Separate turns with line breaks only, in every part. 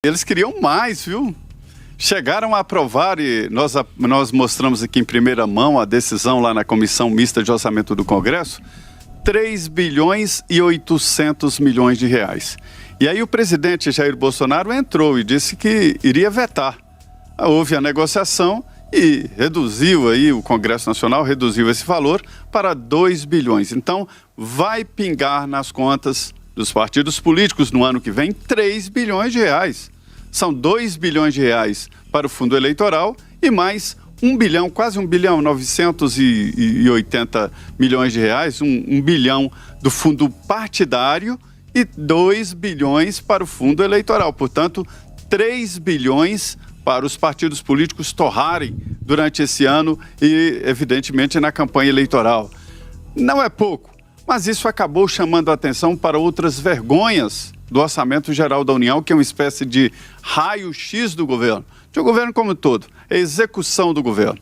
eles queriam mais, viu? Chegaram a aprovar, e nós mostramos aqui em primeira mão a decisão lá na Comissão Mista de Orçamento do Congresso, 3 bilhões e 800 milhões de reais. E aí o presidente Jair Bolsonaro entrou e disse que iria vetar. Houve a negociação e reduziu aí, o Congresso Nacional reduziu esse valor para 2 bilhões. Então, vai pingar nas contas dos partidos políticos no ano que vem 3 bilhões de reais. São 2 bilhões de reais para o fundo eleitoral e mais 1 bilhão, quase 1 bilhão, 980 milhões de reais, 1 bilhão do fundo partidário e 2 bilhões para o fundo eleitoral. Portanto, 3 bilhões para os partidos políticos torrarem durante esse ano e, evidentemente, na campanha eleitoral. Não é pouco, mas isso acabou chamando a atenção para outras vergonhas do Orçamento Geral da União, que é uma espécie de raio-x do governo como um todo, a execução do governo.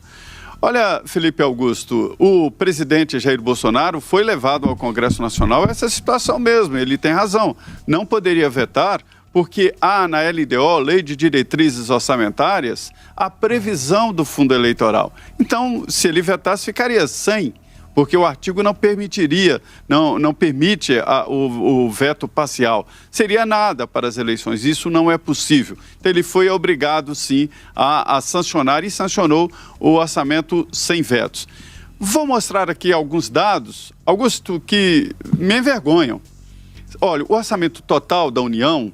Olha, Felipe Augusto, o presidente Jair Bolsonaro foi levado ao Congresso Nacional a essa situação mesmo, ele tem razão, não poderia vetar, porque há na LDO, Lei de Diretrizes Orçamentárias, a previsão do fundo eleitoral. Então, se ele vetasse, ficaria sem, porque o artigo não permitiria, não permite o veto parcial. Seria nada para as eleições, isso não é possível. Então, ele foi obrigado, sim, a sancionar e sancionou o orçamento sem vetos. Vou mostrar aqui alguns dados, Augusto, que me envergonham. Olha, o orçamento total da União,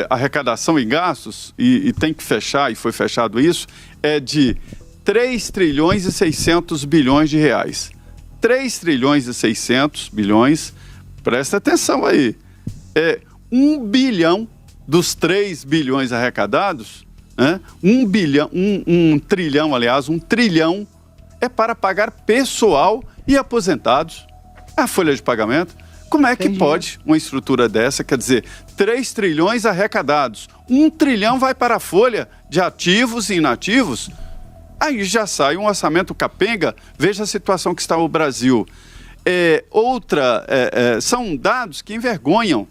arrecadação e gastos, e tem que fechar, e foi fechado isso, é de 3 trilhões e 600 bilhões de reais. 3 trilhões e 600 bilhões, presta atenção aí, 1 bilhão dos 3 bilhões arrecadados, né? 1 trilhão é para pagar pessoal e aposentados. A folha de pagamento. Como é que pode uma estrutura dessa? Quer dizer, 3 trilhões arrecadados, 1 trilhão vai para a folha de ativos e inativos. Aí já sai um orçamento capenga. Veja a situação que está o Brasil. São dados que envergonham.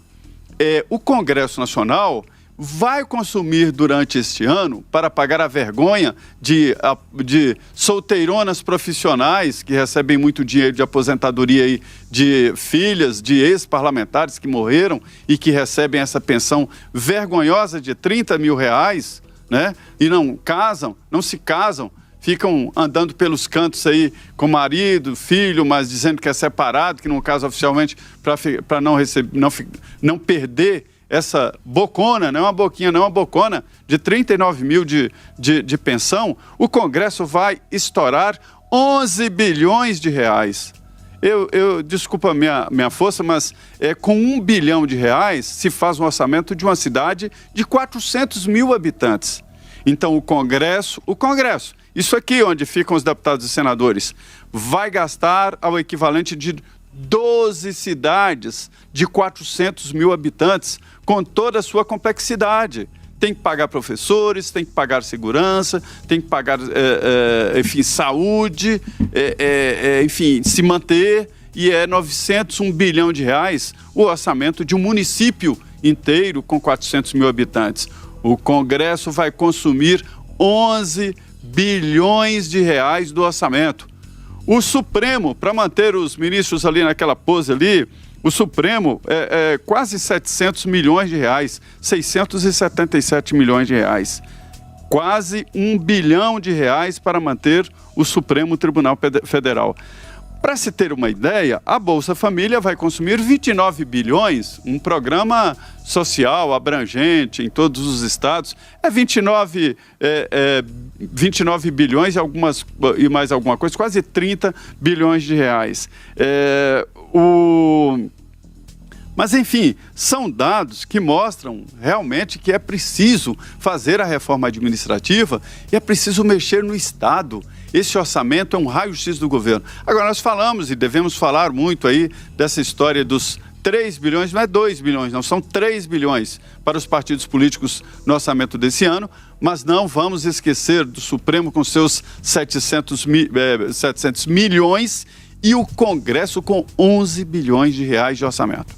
O Congresso Nacional vai consumir durante este ano, para pagar a vergonha de solteironas profissionais que recebem muito dinheiro de aposentadoria aí, de filhas de ex-parlamentares que morreram e que recebem essa pensão vergonhosa de 30 mil reais, né? E não se casam, ficam andando pelos cantos aí com marido, filho, mas dizendo que é separado, que não casa oficialmente para não perder essa bocona, não é uma boquinha, não é uma bocona, de 39 mil de pensão. O Congresso vai estourar 11 bilhões de reais. Desculpa a minha força, mas com 1 bilhão de reais se faz um orçamento de uma cidade de 400 mil habitantes. Então o Congresso, isso aqui onde ficam os deputados e senadores, vai gastar ao equivalente de 12 cidades de 400 mil habitantes, com toda a sua complexidade. Tem que pagar professores, tem que pagar segurança, tem que pagar, saúde, se manter. E 1 bilhão de reais o orçamento de um município inteiro com 400 mil habitantes. O Congresso vai consumir 11 bilhões de reais do orçamento. O Supremo, para manter os ministros ali naquela pose ali, o Supremo quase 700 milhões de reais, 677 milhões de reais. Quase 1 bilhão de reais para manter o Supremo Tribunal Federal. Para se ter uma ideia, a Bolsa Família vai consumir 29 bilhões, um programa social abrangente em todos os estados, 29 bilhões e mais alguma coisa, quase 30 bilhões de reais. Mas, enfim, são dados que mostram realmente que é preciso fazer a reforma administrativa e é preciso mexer no Estado. Esse orçamento é um raio-x do governo. Agora, nós falamos e devemos falar muito aí dessa história dos 3 bilhões, não é 2 bilhões, não, são 3 bilhões para os partidos políticos no orçamento desse ano, mas não vamos esquecer do Supremo com seus 700 milhões e o Congresso com 11 bilhões de reais de orçamento.